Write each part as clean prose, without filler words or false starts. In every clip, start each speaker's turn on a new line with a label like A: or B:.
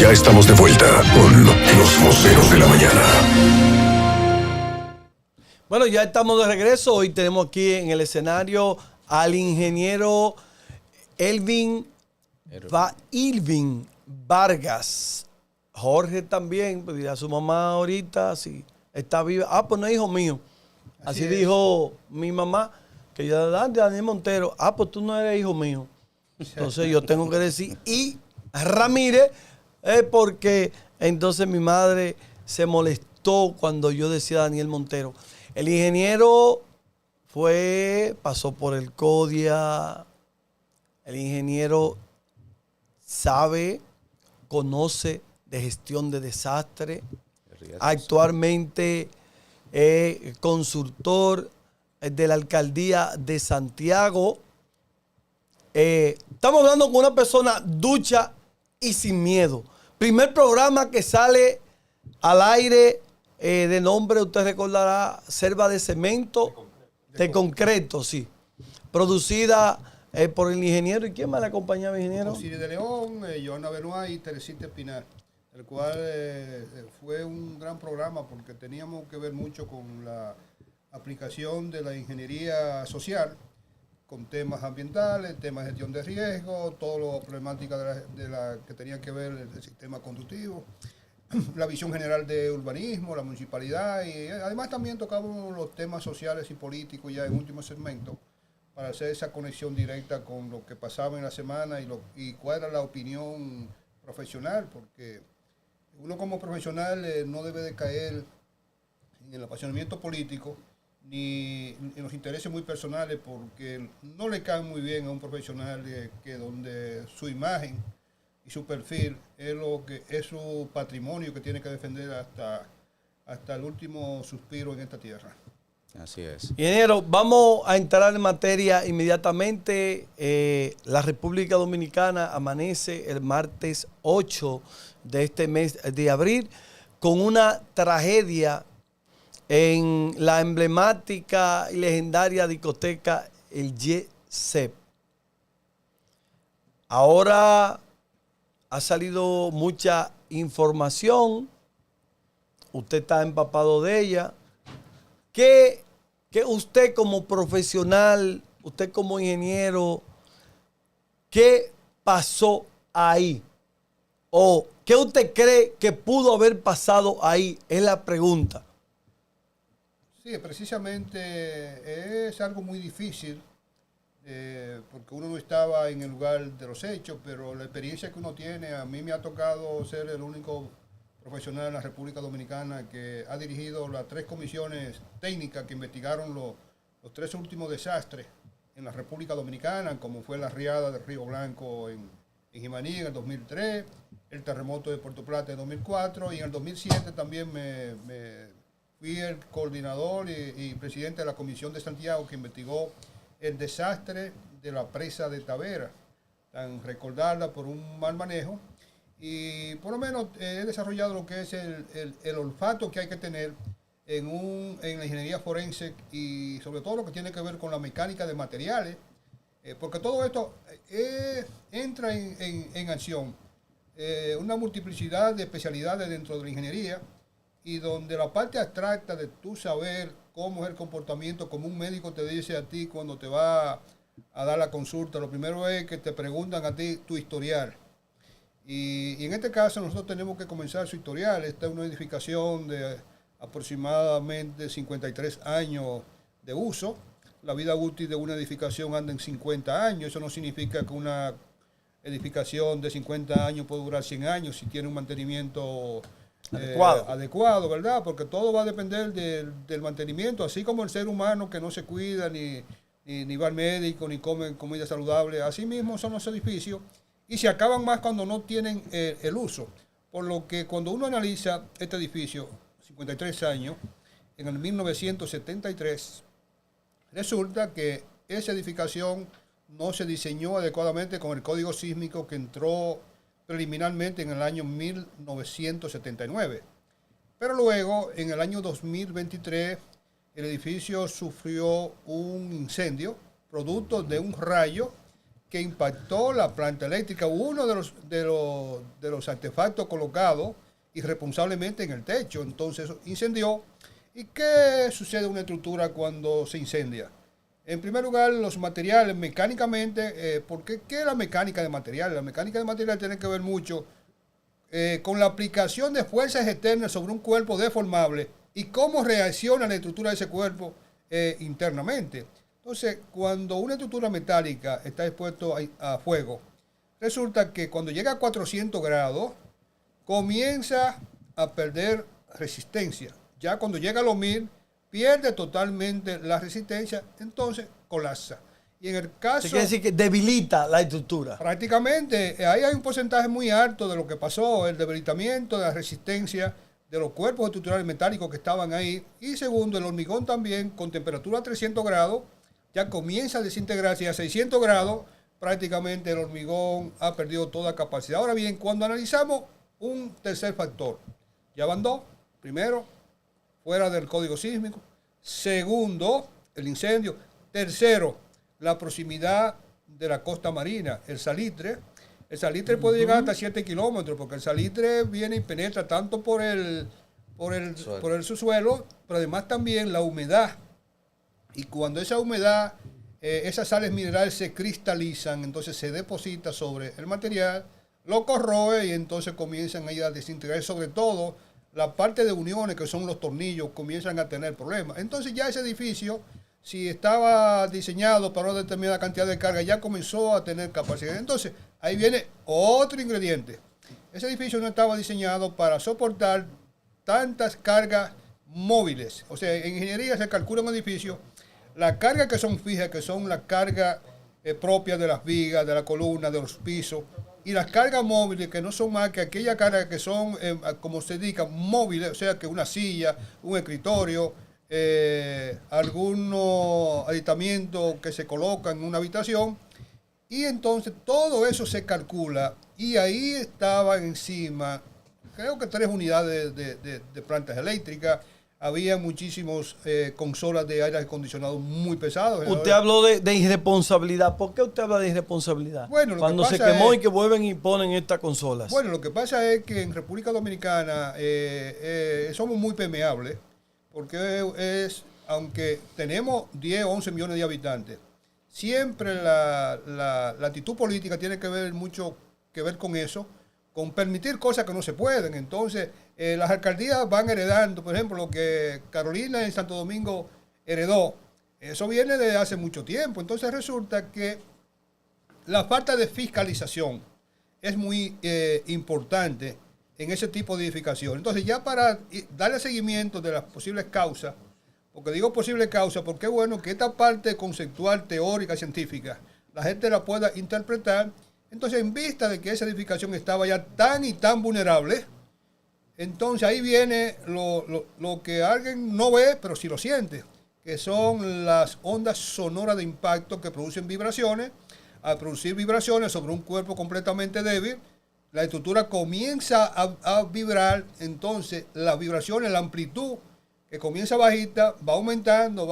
A: Ya estamos de vuelta con los voceros de la mañana.
B: Bueno, ya estamos de regreso. Hoy tenemos aquí en el escenario al ingeniero Irving Vargas. Jorge también, pues dirá su mamá ahorita, si está viva. Ah, pues no es hijo mío. Así dijo mi mamá, que yo de Daniel Montero. Ah, pues tú no eres hijo mío. Entonces yo tengo que decir, y Ramírez, porque entonces mi madre se molestó cuando yo decía Daniel Montero. El ingeniero pasó por el CODIA, el ingeniero sabe, conoce de gestión de desastre, actualmente es consultor de la alcaldía de Santiago. Estamos hablando con una persona ducha y sin miedo. Primer programa que sale al aire de nombre, usted recordará, Selva de Cemento, de concreto, sí. Producida por el ingeniero. ¿Y quién más le acompañaba, ingeniero?
C: Osiris de León, Joana Benoit y Teresita Espinar, el cual fue un gran programa porque teníamos que ver mucho con la aplicación de la ingeniería social, con temas ambientales, temas de gestión de riesgo, toda la problemática que tenía que ver el sistema conductivo, la visión general de urbanismo, la municipalidad, y además también tocamos los temas sociales y políticos ya en último segmento, para hacer esa conexión directa con lo que pasaba en la semana y cuál era la opinión profesional, porque uno como profesional no debe de caer en el apasionamiento político ni en los intereses muy personales, porque no le cae muy bien a un profesional que donde su imagen y su perfil es su patrimonio que tiene que defender hasta el último suspiro en esta tierra.
D: Así es.
B: Ingeniero, vamos a entrar en materia inmediatamente. La República Dominicana amanece el martes 8 de este mes de abril con una tragedia en la emblemática y legendaria discoteca El Yesep. Ahora ha salido mucha información, usted está empapado de ella. ¿Qué usted como profesional, usted como ingeniero, qué pasó ahí? ¿O qué usted cree que pudo haber pasado ahí? Es la pregunta.
C: Sí, precisamente es algo muy difícil, porque uno no estaba en el lugar de los hechos, pero la experiencia que uno tiene, a mí me ha tocado ser el único profesional en la República Dominicana que ha dirigido las 3 comisiones técnicas que investigaron los 3 últimos desastres en la República Dominicana, como fue la riada del Río Blanco en Jimaní en el 2003, el terremoto de Puerto Plata en 2004, y en el 2007 también fui el coordinador y presidente de la Comisión de Santiago que investigó el desastre de la presa de Tavera, tan recordada por un mal manejo. Y por lo menos he desarrollado lo que es el olfato que hay que tener en la ingeniería forense, y sobre todo lo que tiene que ver con la mecánica de materiales, porque todo esto entra en acción. Una multiplicidad de especialidades dentro de la ingeniería, y donde la parte abstracta de tu saber cómo es el comportamiento, como un médico te dice a ti cuando te va a dar la consulta, lo primero es que te preguntan a ti tu historial. Y en este caso nosotros tenemos que comenzar su historial. Esta es una edificación de aproximadamente 53 años de uso. La vida útil de una edificación anda en 50 años. Eso no significa que una edificación de 50 años puede durar 100 años si tiene un mantenimiento adecuado, ¿verdad? Porque todo va a depender del mantenimiento, así como el ser humano que no se cuida, ni va al médico, ni come comida saludable. Así mismo son los edificios, y se acaban más cuando no tienen el uso. Por lo que cuando uno analiza este edificio, 53 años, en el 1973, resulta que esa edificación no se diseñó adecuadamente con el código sísmico que entró preliminarmente en el año 1979. Pero luego, en el año 2023, el edificio sufrió un incendio producto de un rayo que impactó la planta eléctrica. Uno de los artefactos colocados irresponsablemente en el techo. Entonces incendió. ¿Y qué sucede en una estructura cuando se incendia? En primer lugar, los materiales mecánicamente, porque ¿qué es la mecánica de material? La mecánica de material tiene que ver mucho con la aplicación de fuerzas externas sobre un cuerpo deformable y cómo reacciona la estructura de ese cuerpo internamente. Entonces, cuando una estructura metálica está expuesta a fuego, resulta que cuando llega a 400 grados, comienza a perder resistencia. Ya cuando llega a los 1000, pierde totalmente la resistencia, entonces colapsa. Y en el caso...
B: Quiere decir que debilita la estructura.
C: Prácticamente, ahí hay un porcentaje muy alto de lo que pasó, el debilitamiento de la resistencia de los cuerpos estructurales metálicos que estaban ahí. Y segundo, el hormigón también, con temperatura a 300 grados, ya comienza a desintegrarse, y a 600 grados prácticamente el hormigón ha perdido toda capacidad. Ahora bien, cuando analizamos un tercer factor, ya van dos. Primero, fuera del código sísmico. Segundo, el incendio. Tercero, la proximidad de la costa marina, el salitre. El salitre puede llegar hasta 7 kilómetros, porque el salitre viene y penetra tanto por el subsuelo, pero además también la humedad. Y cuando esa humedad, esas sales minerales se cristalizan, entonces se deposita sobre el material, lo corroe y entonces comienzan a desintegrar, sobre todo la parte de uniones, que son los tornillos, comienzan a tener problemas. Entonces ya ese edificio, si estaba diseñado para una determinada cantidad de carga, ya comenzó a tener capacidad. Entonces, ahí viene otro ingrediente. Ese edificio no estaba diseñado para soportar tantas cargas móviles. O sea, en ingeniería se calcula un edificio, las cargas que son fijas, que son las cargas propias de las vigas, de la columna, de los pisos, y las cargas móviles, que no son más que aquellas cargas que son, como se indica, móviles, o sea, que una silla, un escritorio, algunos aditamientos que se colocan en una habitación, y entonces todo eso se calcula, y ahí estaban encima, creo que 3 unidades de plantas eléctricas. Había muchísimos consolas de aire acondicionado muy pesados.
B: Usted habló de irresponsabilidad. ¿Por qué usted habla de irresponsabilidad?
C: Bueno,
B: cuando se quemó y que vuelven y ponen estas consolas.
C: Bueno, lo que pasa es que en República Dominicana somos muy permeables, porque aunque tenemos 10 o 11 millones de habitantes, siempre la actitud política tiene que ver mucho que ver con eso, con permitir cosas que no se pueden. Entonces, las alcaldías van heredando, por ejemplo, lo que Carolina en Santo Domingo heredó. Eso viene desde hace mucho tiempo. Entonces resulta que la falta de fiscalización es muy importante en ese tipo de edificación. Entonces, ya para darle seguimiento de las posibles causas, porque digo posibles causas porque es bueno que esta parte conceptual, teórica, científica, la gente la pueda interpretar. Entonces, en vista de que esa edificación estaba ya tan y tan vulnerable, entonces ahí viene lo que alguien no ve, pero sí lo siente, que son las ondas sonoras de impacto que producen vibraciones. Al producir vibraciones sobre un cuerpo completamente débil, la estructura comienza a vibrar. Entonces las vibraciones, la amplitud que comienza bajita, va aumentando,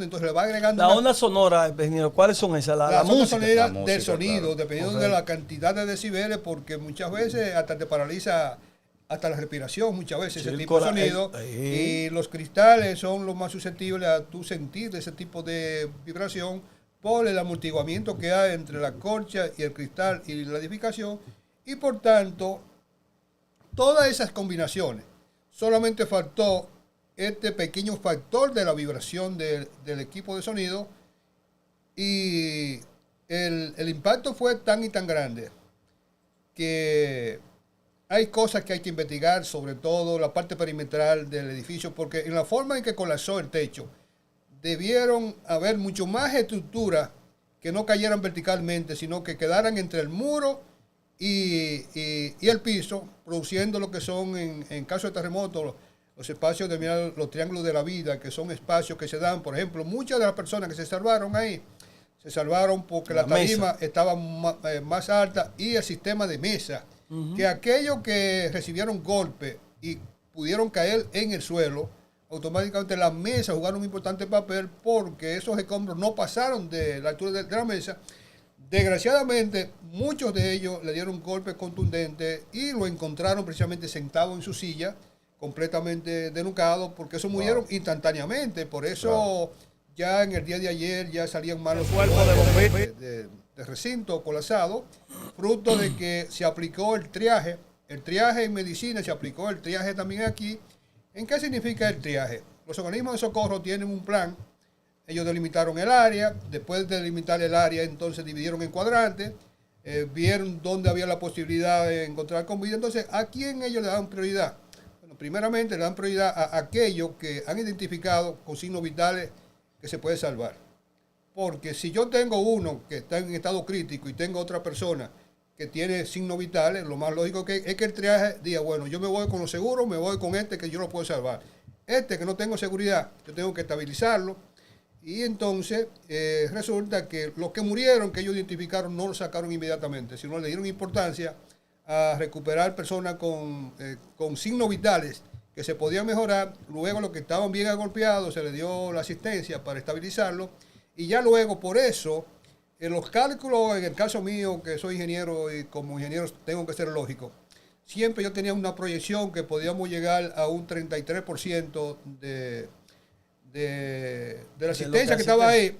C: entonces le va agregando...
B: La onda sonora, ingeniero, ¿cuáles son esas? La música.
C: La música del sonido, claro, dependiendo de la cantidad de decibeles, porque muchas veces hasta te paraliza hasta la respiración, muchas veces ese tipo de sonido. Y los cristales son los más susceptibles a tu sentir ese tipo de vibración por el amortiguamiento que hay entre la corcha y el cristal y la edificación. Y por tanto, todas esas combinaciones, solamente faltó este pequeño factor de la vibración del equipo de sonido, y el impacto fue tan y tan grande que hay cosas que hay que investigar, sobre todo la parte perimetral del edificio, porque en la forma en que colapsó el techo, debieron haber mucho más estructuras que no cayeran verticalmente, sino que quedaran entre el muro y el piso, produciendo lo que son, en caso de terremoto, los espacios de los triángulos de la vida, que son espacios que se dan. Por ejemplo, muchas de las personas que se salvaron ahí, se salvaron porque la tarima estaba más alta, y el sistema de mesa, que aquellos que recibieron golpe y pudieron caer en el suelo, automáticamente las mesas jugaron un importante papel, porque esos escombros no pasaron de la altura de la mesa, Desgraciadamente, muchos de ellos le dieron golpes contundentes y lo encontraron precisamente sentado en su silla, completamente denucado, porque eso murieron instantáneamente. Por eso ya en el día de ayer ya salían malos cuerpos de recinto colapsado, fruto de que se aplicó el triaje. El triaje en medicina se aplicó el triaje también aquí. ¿En qué significa el triaje? Los organismos de socorro tienen un plan. Ellos delimitaron el área, después de delimitar el área, entonces dividieron en cuadrantes, vieron dónde había la posibilidad de encontrar con vida. Entonces, ¿a quién ellos le dan prioridad? Bueno, primeramente le dan prioridad a aquellos que han identificado con signos vitales que se puede salvar. Porque si yo tengo uno que está en estado crítico y tengo otra persona que tiene signos vitales, lo más lógico es que el triaje diga, bueno, yo me voy con lo seguro, me voy con este que yo lo puedo salvar. Este que no tengo seguridad, yo tengo que estabilizarlo. Y entonces resulta que los que murieron, que ellos identificaron, no lo sacaron inmediatamente, sino le dieron importancia a recuperar personas con signos vitales que se podían mejorar. Luego los que estaban bien agolpeados se les dio la asistencia para estabilizarlo. Y ya luego, por eso, en los cálculos, en el caso mío, que soy ingeniero y como ingeniero tengo que ser lógico, siempre yo tenía una proyección que podíamos llegar a un 33% de la asistencia que estaba ahí,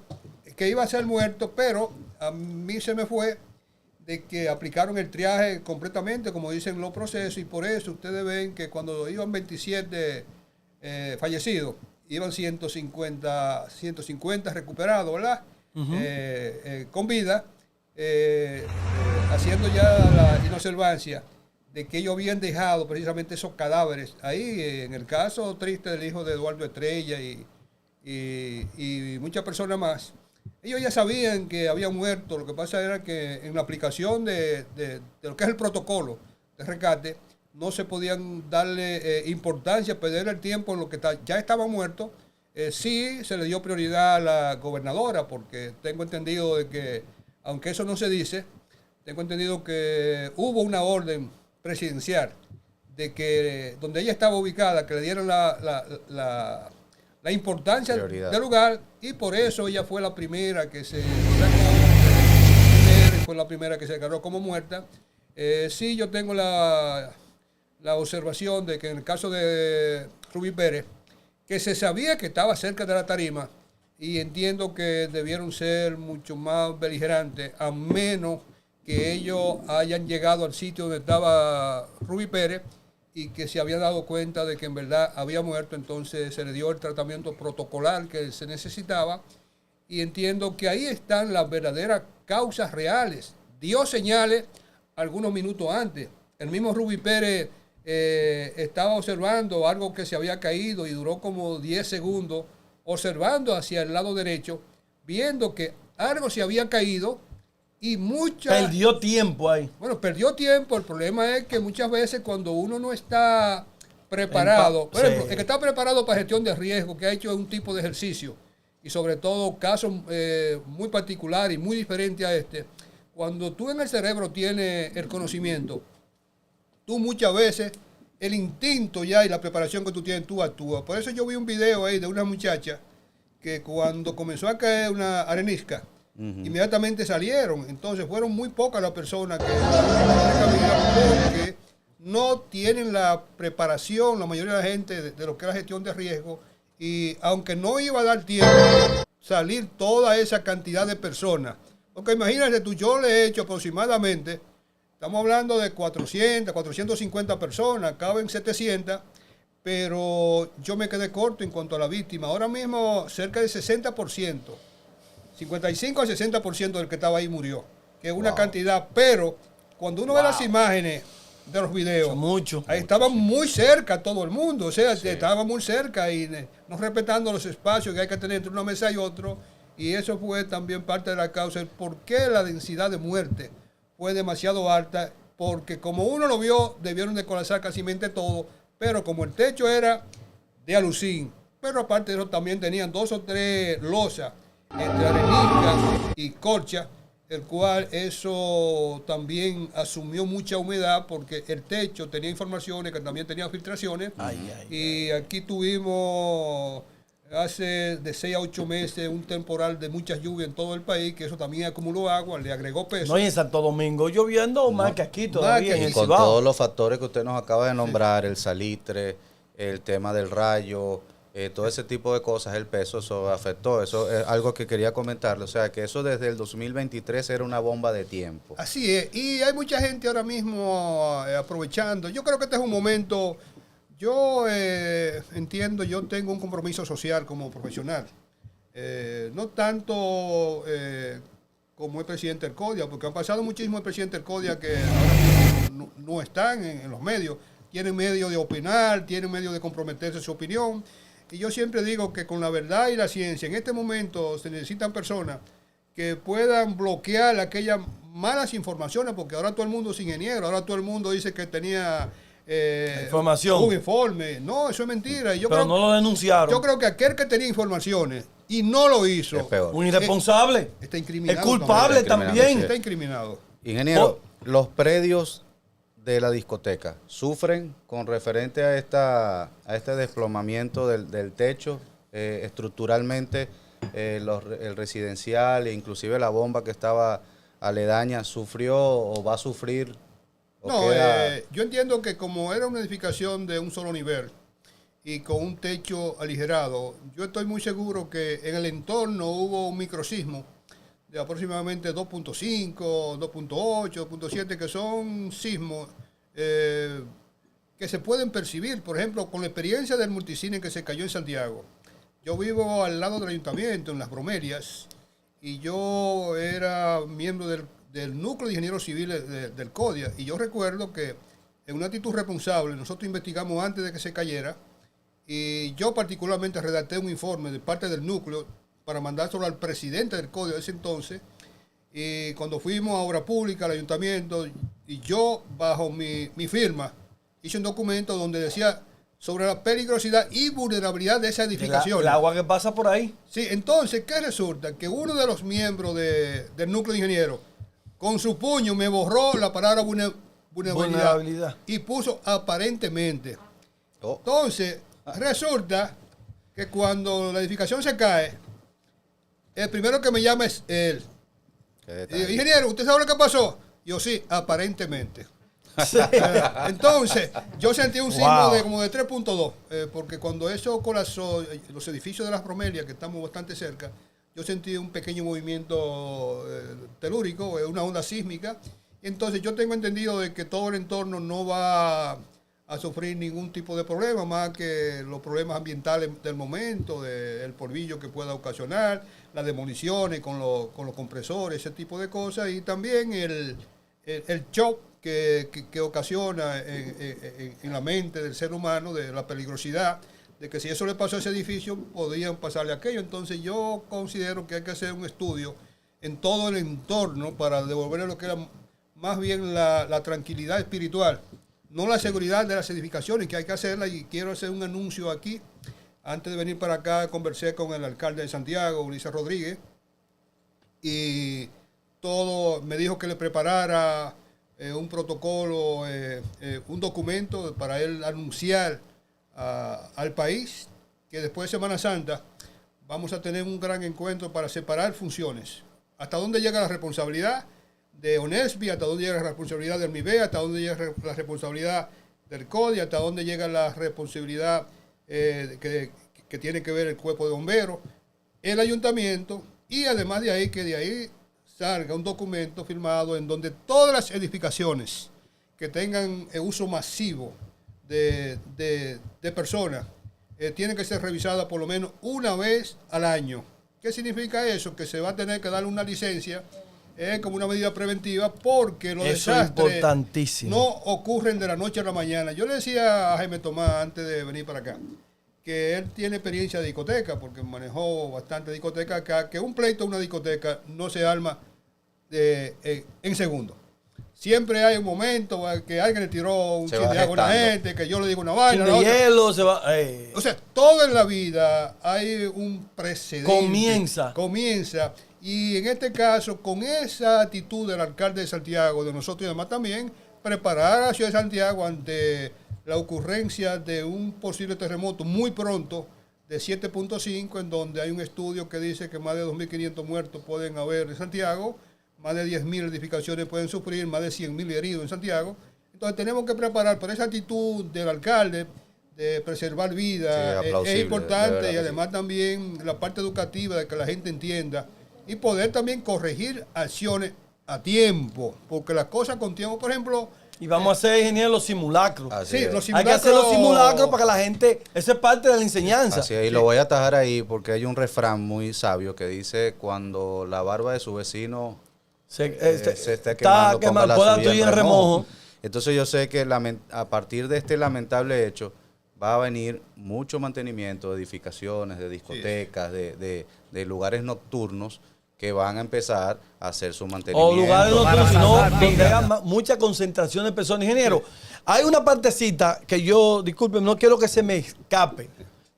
C: que iba a ser muerto, pero a mí se me fue de que aplicaron el triaje completamente, como dicen los procesos, y por eso ustedes ven que cuando iban 27 fallecidos, iban 150 recuperados, ¿verdad? Con vida, haciendo ya la inobservancia de que ellos habían dejado precisamente esos cadáveres ahí, en el caso triste del hijo de Eduardo Estrella y muchas personas más. Ellos ya sabían que habían muerto, lo que pasa era que en la aplicación de lo que es el protocolo de rescate, no se podían darle importancia, perder el tiempo en lo que ya estaban muertos. Sí se le dio prioridad a la gobernadora, porque tengo entendido de que, aunque eso no se dice, tengo entendido que hubo una orden presidencial de que donde ella estaba ubicada, que le dieron la importancia del lugar, y por eso ella fue la primera que se fue la primera que se declaró como muerta. Sí, yo tengo la observación de que en el caso de Rubí Pérez, que se sabía que estaba cerca de la tarima, y entiendo que debieron ser mucho más beligerantes, a menos que ellos hayan llegado al sitio donde estaba Rubí Pérez y que se habían dado cuenta de que en verdad había muerto. Entonces se le dio el tratamiento protocolar que se necesitaba, y entiendo que ahí están las verdaderas causas reales. Dio señales algunos minutos antes. El mismo Rubí Pérez estaba observando algo que se había caído y duró como 10 segundos observando hacia el lado derecho, viendo que algo se había caído. Y
B: perdió tiempo ahí.
C: Bueno, perdió tiempo. El problema es que muchas veces cuando uno no está preparado, por ejemplo, el que está preparado para gestión de riesgo, que ha hecho un tipo de ejercicio, y sobre todo casos muy particulares y muy diferentes a este, cuando tú en el cerebro tienes el conocimiento, tú muchas veces, el instinto ya y la preparación que tú tienes, tú actúas. Por eso yo vi un video ahí de una muchacha que cuando comenzó a caer una arenisca, inmediatamente salieron. Entonces fueron muy pocas las personas que porque no tienen la preparación, la mayoría de la gente, de lo que es la gestión de riesgo. Y aunque no iba a dar tiempo salir toda esa cantidad de personas, porque imagínate tú, yo le he hecho aproximadamente, estamos hablando de 400, 450 personas, caben 700, pero yo me quedé corto en cuanto a la víctima. Ahora mismo cerca del 60%. 55 al 60% del que estaba ahí murió, que es una cantidad, pero cuando uno ve las imágenes de los videos, ahí estaba muy cerca todo el mundo, o sea, estaba muy cerca y no respetando los espacios que hay que tener entre una mesa y otro, y eso fue también parte de la causa, el por qué la densidad de muerte fue demasiado alta, porque como uno lo vio, debieron de colapsar casi todo, pero como el techo era de alucín, pero aparte de eso también tenían 2 o 3 losas entre arenisca y corcha, el cual eso también asumió mucha humedad, porque el techo tenía informaciones que también tenía filtraciones. Y aquí tuvimos hace de 6 a 8 meses un temporal de mucha lluvia en todo el país, que eso también acumuló agua, le agregó peso.
B: No, y en Santo Domingo lloviendo más que aquí todavía, en el
D: Con
B: Cibao.
D: todos los factores que usted nos acaba de nombrar, el salitre, el tema del rayo, todo ese tipo de cosas, el peso, eso afectó. Eso es algo que quería comentarle. O sea, que eso desde el 2023 era una bomba de tiempo.
C: Así es, y hay mucha gente ahora mismo aprovechando. Yo creo que este es un momento, yo entiendo, yo tengo un compromiso social como profesional. No tanto como el presidente del CODIA, porque han pasado muchísimo el presidente del CODIA que ahora no están en los medios. Tienen medio de opinar, tienen medio de comprometerse su opinión. Y yo siempre digo que con la verdad y la ciencia, en este momento se necesitan personas que puedan bloquear aquellas malas informaciones, porque ahora todo el mundo es ingeniero, ahora todo el mundo dice que tenía
B: información.
C: un informe. No, eso es mentira. Y yo
B: Pero
C: creo,
B: no lo denunciaron.
C: yo creo que aquel que tenía informaciones y no lo hizo,
D: Es peor.
B: Un irresponsable.
C: está incriminado.
B: Es culpable también.
C: Está incriminado.
D: Ingeniero, los predios de la discoteca sufren con referente a este desplomamiento del techo, estructuralmente el residencial e inclusive la bomba que estaba aledaña sufrió o va a sufrir.
C: No, yo entiendo que como era una edificación de un solo nivel y con un techo aligerado, yo estoy muy seguro que en el entorno hubo un microsismo de aproximadamente 2.5, 2.8, 2.7, que son sismos que se pueden percibir. Por ejemplo, con la experiencia del multicine que se cayó en Santiago. Yo vivo al lado del ayuntamiento, en Las Bromelias, y yo era miembro del núcleo de ingenieros civiles del CODIA, y yo recuerdo que en una actitud responsable nosotros investigamos antes de que se cayera, y yo particularmente redacté un informe de parte del núcleo para mandárselo al presidente del CODIA de ese entonces, y cuando fuimos a Obra Pública, al ayuntamiento, y yo bajo mi firma hice un documento donde decía sobre la peligrosidad y vulnerabilidad de esa edificación.
B: El agua que pasa por ahí.
C: Sí, entonces, ¿qué resulta? Que uno de los miembros del núcleo de ingenieros, con su puño, me borró la palabra vulnerabilidad y puso aparentemente.
D: Oh.
C: Entonces, resulta que cuando la edificación se cae, el primero que me llama es él. Y digo, ingeniero, ¿usted sabe lo que pasó? Yo sí, aparentemente. Entonces, yo sentí un sismo de como de 3.2, porque cuando eso colapsó, los edificios de Las Bromelias, que estamos bastante cerca, yo sentí un pequeño movimiento telúrico, una onda sísmica. Entonces, yo tengo entendido de que todo el entorno no va a sufrir ningún tipo de problema, más que los problemas ambientales del momento, del polvillo que pueda ocasionar, las demoliciones con los compresores, ese tipo de cosas, y también el shock que ocasiona en la mente del ser humano, de la peligrosidad, de que si eso le pasó a ese edificio, podían pasarle aquello. Entonces yo considero que hay que hacer un estudio en todo el entorno para devolverle lo que era más bien la tranquilidad espiritual, no la seguridad de las edificaciones, que hay que hacerla. Y quiero hacer un anuncio aquí. Antes de venir para acá, conversé con el alcalde de Santiago, Ulises Rodríguez, y todo me dijo que le preparara un protocolo, un documento para él anunciar al país que después de Semana Santa vamos a tener un gran encuentro para separar funciones. Hasta dónde llega la responsabilidad de ONESBI, hasta dónde llega la responsabilidad del MIBE, hasta dónde llega la responsabilidad del CODI, hasta dónde llega la responsabilidad que tiene que ver el cuerpo de bomberos, el ayuntamiento, y además de ahí, que de ahí salga un documento firmado en donde todas las edificaciones que tengan uso masivo de personas tienen que ser revisadas por lo menos una vez al año. ¿Qué significa eso? Que se va a tener que darle una licencia como una medida preventiva, porque los desastres no ocurren de la noche a la mañana. Yo le decía a Jaime Tomás antes de venir para acá que él tiene experiencia de discoteca, porque manejó bastante discoteca acá, que un pleito en una discoteca no se arma en segundos. Siempre hay un momento que alguien le tiró un chin de agua a una gente, que yo le digo una vaina.
B: De hielo se va.
C: O sea, todo en la vida hay un precedente. Comienza. Y en este caso, con esa actitud del alcalde de Santiago, de nosotros y demás también, preparar a la ciudad de Santiago ante la ocurrencia de un posible terremoto muy pronto, de 7.5, en donde hay un estudio que dice que más de 2.500 muertos pueden haber en Santiago, más de 10.000 edificaciones pueden sufrir, más de 100.000 heridos en Santiago. Entonces tenemos que preparar por esa actitud del alcalde de preservar vida, es importante, y además también la parte educativa de que la gente entienda y poder también corregir acciones a tiempo, porque las cosas con tiempo, por ejemplo...
B: Y vamos a hacer, ingeniero, los simulacros.
C: Sí, los simulacros.
B: Hay que hacer los simulacros para que la gente... Esa es parte de la enseñanza.
D: Así es, y lo voy a atajar ahí porque hay un refrán muy sabio que dice: cuando la barba de su vecino se está quemando, ponga la suya en remojo. Entonces yo sé que a partir de este lamentable hecho va a venir mucho mantenimiento de edificaciones, de discotecas, de lugares nocturnos que van a empezar a hacer su mantenimiento.
B: O lugares nocturnos, sino donde haya mucha concentración de personas. Ingeniero, hay una partecita que yo, disculpen, no quiero que se me escape.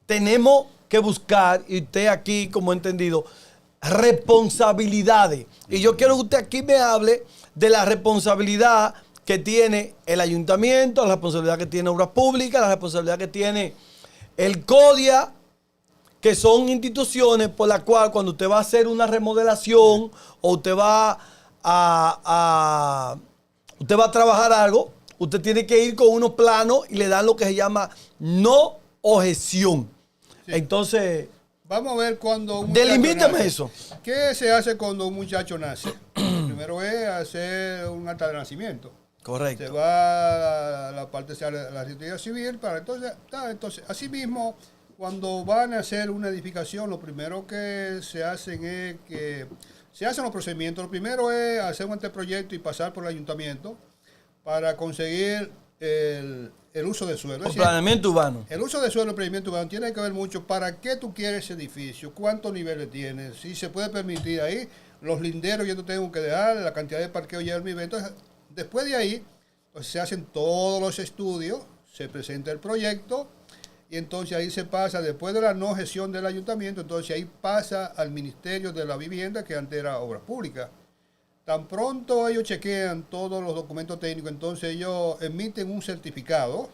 B: Tenemos que buscar, y usted aquí, como he entendido, responsabilidades. Y yo quiero que usted aquí me hable de la responsabilidad que tiene el ayuntamiento, la responsabilidad que tiene Obras Públicas, la responsabilidad que tiene el CODIA, que son instituciones por las cuales cuando usted va a hacer una remodelación o usted va a trabajar algo, usted tiene que ir con unos planos y le dan lo que se llama no objeción. Sí. Entonces,
C: vamos a ver cuando un muchacho
B: delimíteme
C: nace.
B: eso.
C: ¿Qué se hace cuando un muchacho nace? Primero es hacer un acta de nacimiento.
B: Correcto.
C: Se va a la parte de la registría civil para entonces, así mismo, cuando van a hacer una edificación, lo primero que se hacen es que se hacen los procedimientos. Lo primero es hacer un anteproyecto y pasar por el ayuntamiento para conseguir el uso de suelo.
B: El planeamiento urbano.
C: El uso de suelo, el planeamiento urbano, tiene que ver mucho para qué tú quieres ese edificio, cuántos niveles tienes, si se puede permitir ahí, los linderos yo te tengo que dejar, la cantidad de parqueo ya el nivel. Entonces, después de ahí, pues, se hacen todos los estudios, se presenta el proyecto, y entonces ahí se pasa, después de la no gestión del ayuntamiento, entonces ahí pasa al Ministerio de la Vivienda, que antes era Obras Públicas. Tan pronto ellos chequean todos los documentos técnicos, entonces ellos emiten un certificado.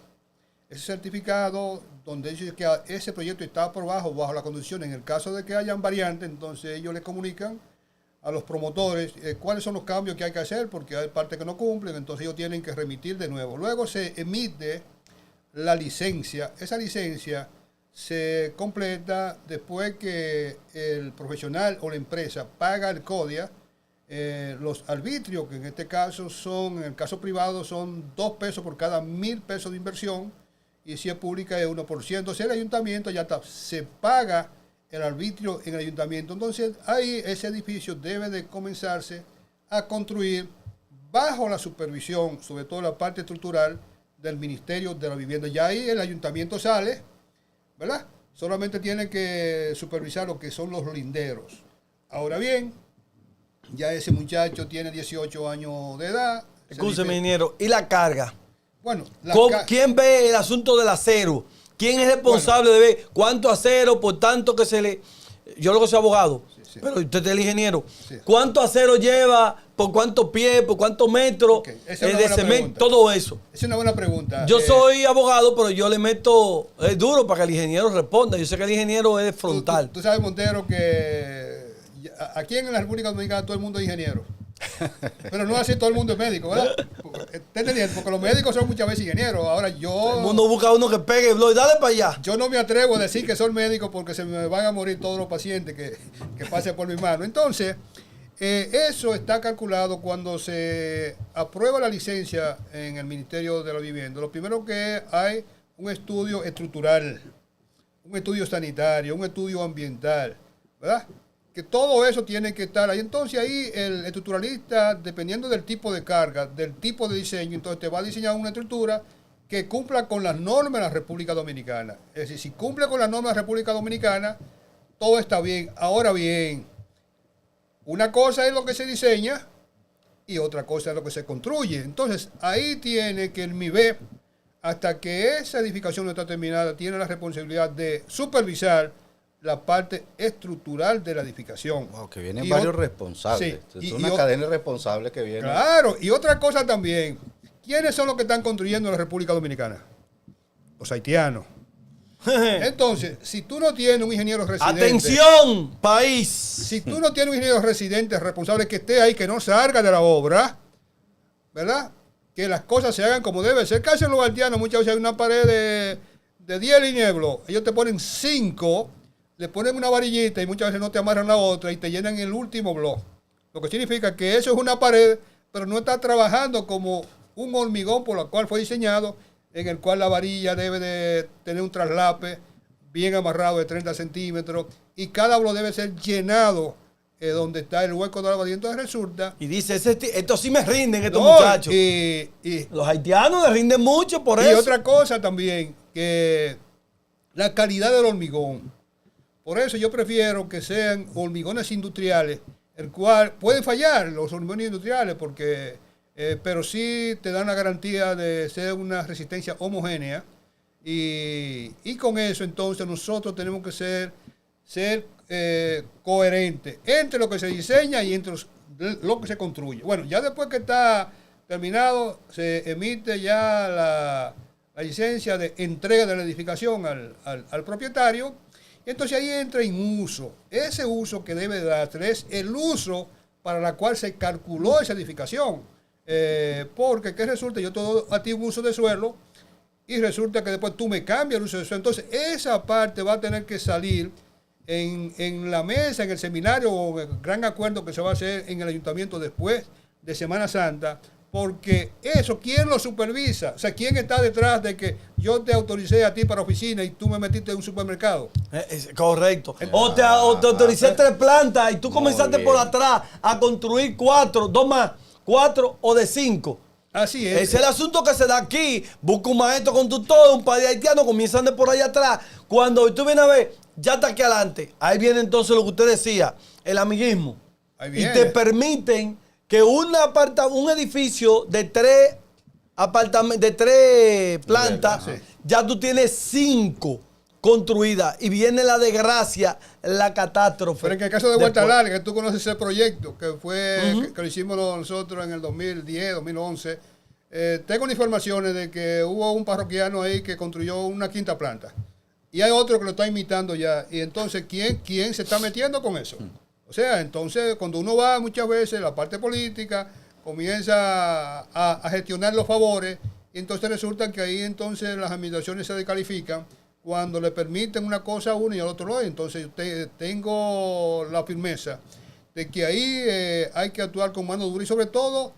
C: Ese certificado donde dice que ese proyecto está aprobado bajo la condición, en el caso de que hayan variantes, entonces ellos le comunican a los promotores cuáles son los cambios que hay que hacer, porque hay partes que no cumplen, entonces ellos tienen que remitir de nuevo. Luego se emite la licencia. Esa licencia se completa después que el profesional o la empresa paga el CODIA, los arbitrios, que en este caso son, en el caso privado, son 2 pesos por cada 1.000 pesos de inversión, y si es pública es 1%. Si el ayuntamiento ya está, se paga el arbitrio en el ayuntamiento. Entonces ahí ese edificio debe de comenzarse a construir bajo la supervisión, sobre todo la parte estructural, del Ministerio de la Vivienda. Ya ahí el ayuntamiento sale, ¿verdad? Solamente tiene que supervisar lo que son los linderos. Ahora bien, ya ese muchacho tiene 18 años de edad.
B: Escúcheme, ingeniero, ¿y la carga?
C: Bueno,
B: ¿quién ve el asunto del acero? ¿Quién es responsable de ver cuánto acero, por tanto que se le... Yo lo que soy abogado, sí. Pero usted es el ingeniero. Sí. ¿Cuánto acero lleva? ¿Por cuántos pies? ¿Por cuántos metros? Okay. De cemento, todo eso.
C: Es una buena pregunta.
B: Yo soy abogado, pero yo le meto... Es duro para que el ingeniero responda. Yo sé que el ingeniero es frontal.
C: Tú sabes, Montero, que aquí en la República Dominicana todo el mundo es ingeniero. Pero no así todo el mundo es médico, ¿verdad? ¿Te entiendes? Porque los médicos son muchas veces ingenieros. Ahora yo...
B: El mundo busca uno que pegue, y dale para allá.
C: Yo no me atrevo a decir que soy médico porque se me van a morir todos los pacientes que pasen por mi mano. Entonces, eso está calculado cuando se aprueba la licencia en el Ministerio de la Vivienda. Lo primero que hay un estudio estructural, un estudio sanitario, un estudio ambiental, ¿verdad? Que todo eso tiene que estar ahí. Entonces ahí el estructuralista, dependiendo del tipo de carga, del tipo de diseño, entonces te va a diseñar una estructura que cumpla con las normas de la República Dominicana. Es decir, si cumple con las normas de la República Dominicana, todo está bien. Ahora bien, una cosa es lo que se diseña y otra cosa es lo que se construye. Entonces ahí tiene que el MIBE, hasta que esa edificación no está terminada, tiene la responsabilidad de supervisar la parte estructural de la edificación.
D: Wow, que vienen varios responsables. Sí, es una cadena responsable que viene.
C: Claro, y otra cosa también. ¿Quiénes son los que están construyendo la República Dominicana? Los haitianos. Entonces, si tú no tienes un ingeniero residente...
B: ¡Atención, país!
C: Si tú no tienes un ingeniero residente responsable que esté ahí, que no salga de la obra, ¿verdad? Que las cosas se hagan como debe ser. Casi en los Guardianos muchas veces hay una pared de 10 líneas de blog. Ellos te ponen 5, le ponen una varillita y muchas veces no te amarran la otra y te llenan el último blog. Lo que significa que eso es una pared, pero no está trabajando como un hormigón por el cual fue diseñado, en el cual la varilla debe de tener un traslape bien amarrado de 30 centímetros y cada blog debe ser llenado donde está el hueco de la varilla. Entonces resulta...
B: Y dice, estos sí me rinden, estos
C: No,
B: muchachos.
C: y
B: Los haitianos les rinden mucho por
C: y
B: eso.
C: otra cosa también, que la calidad del hormigón. Por eso yo prefiero que sean hormigones industriales, el cual pueden fallar los hormigones industriales, porque, pero sí te dan la garantía de ser una resistencia homogénea. Y con eso entonces nosotros tenemos que ser coherentes entre lo que se diseña y entre lo que se construye. Bueno, ya después que está terminado, se emite ya la licencia de entrega de la edificación al propietario. Entonces ahí entra en uso. Ese uso que debe darse es el uso para la cual se calculó esa edificación. Porque ¿qué resulta? Yo te doy a ti un uso de suelo y resulta que después tú me cambias el uso de suelo. Entonces esa parte va a tener que salir en la mesa, en el seminario o en el gran acuerdo que se va a hacer en el ayuntamiento después de Semana Santa. Porque eso, ¿quién lo supervisa? O sea, ¿quién está detrás de que yo te autoricé a ti para oficina y tú me metiste en un supermercado?
B: Correcto. O te autoricé 3 plantas y tú comenzaste por atrás a construir 4, 2 más, 4 o de 5.
C: Así es.
B: Ese es el asunto que se da aquí. Busca un maestro constructor, un par de haitianos, comienzan de por allá atrás. Cuando tú vienes a ver, ya está aquí adelante. Ahí viene entonces lo que usted decía, el amiguismo.
C: Ahí
B: Y
C: viene.
B: te permiten que un edificio de 3 plantas,
C: Sí.
B: ya tú tienes 5 construidas y viene la desgracia, la catástrofe.
C: Pero en el caso de
B: Después.
C: Vuelta Larga, que tú conoces ese proyecto, que fue que lo hicimos nosotros en el 2010, 2011, tengo informaciones de que hubo un parroquiano ahí que construyó una 5ª planta. Y hay otro que lo está imitando ya. Y entonces, ¿quién se está metiendo con eso? O sea, entonces, cuando uno va muchas veces, la parte política comienza a gestionar los favores, y entonces resulta que ahí entonces las administraciones se descalifican cuando le permiten una cosa a uno y al otro no. Entonces, tengo la firmeza de que ahí hay que actuar con mano dura y sobre todo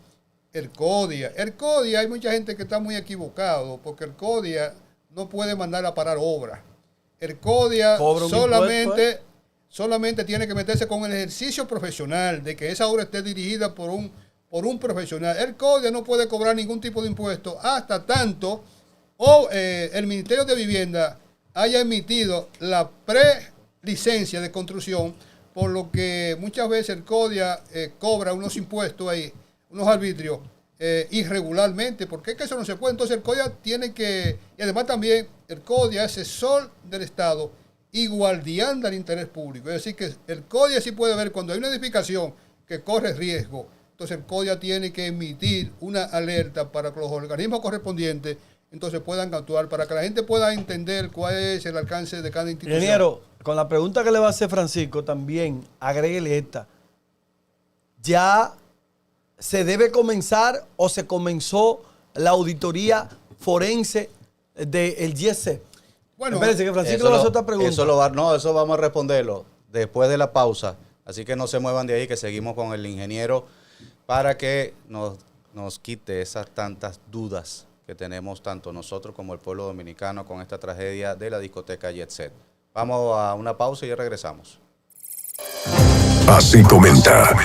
C: el CODIA. El CODIA, hay mucha gente que está muy equivocado, porque el CODIA no puede mandar a parar obras. El CODIA
B: Cobra un impuesto,
C: solamente tiene que meterse con el ejercicio profesional, de que esa obra esté dirigida por un profesional. El CODIA no puede cobrar ningún tipo de impuesto hasta tanto el Ministerio de Vivienda haya emitido la pre-licencia de construcción, por lo que muchas veces el CODIA cobra unos impuestos ahí, unos arbitrios irregularmente, porque es que eso no se puede. Entonces el CODIA tiene que, y además también el CODIA es asesor del Estado y guardián del interés público. Es decir, que el CODIA sí puede ver cuando hay una edificación que corre riesgo. Entonces el CODIA tiene que emitir una alerta para que los organismos correspondientes entonces puedan actuar, para que la gente pueda entender cuál es el alcance de cada institución.
B: Ingeniero, con la pregunta que le va a hacer Francisco, también agréguele esta. ¿Ya se debe comenzar o se comenzó la auditoría forense del GSE?
C: Bueno,
B: espérense que Francisco le va a hacer otra pregunta.
D: Eso vamos a responderlo después de la pausa. Así que no se muevan de ahí, que seguimos con el ingeniero para que nos quite esas tantas dudas que tenemos tanto nosotros como el pueblo dominicano con esta tragedia de la discoteca Jet Set. Vamos a una pausa y ya regresamos.
A: Así comenta.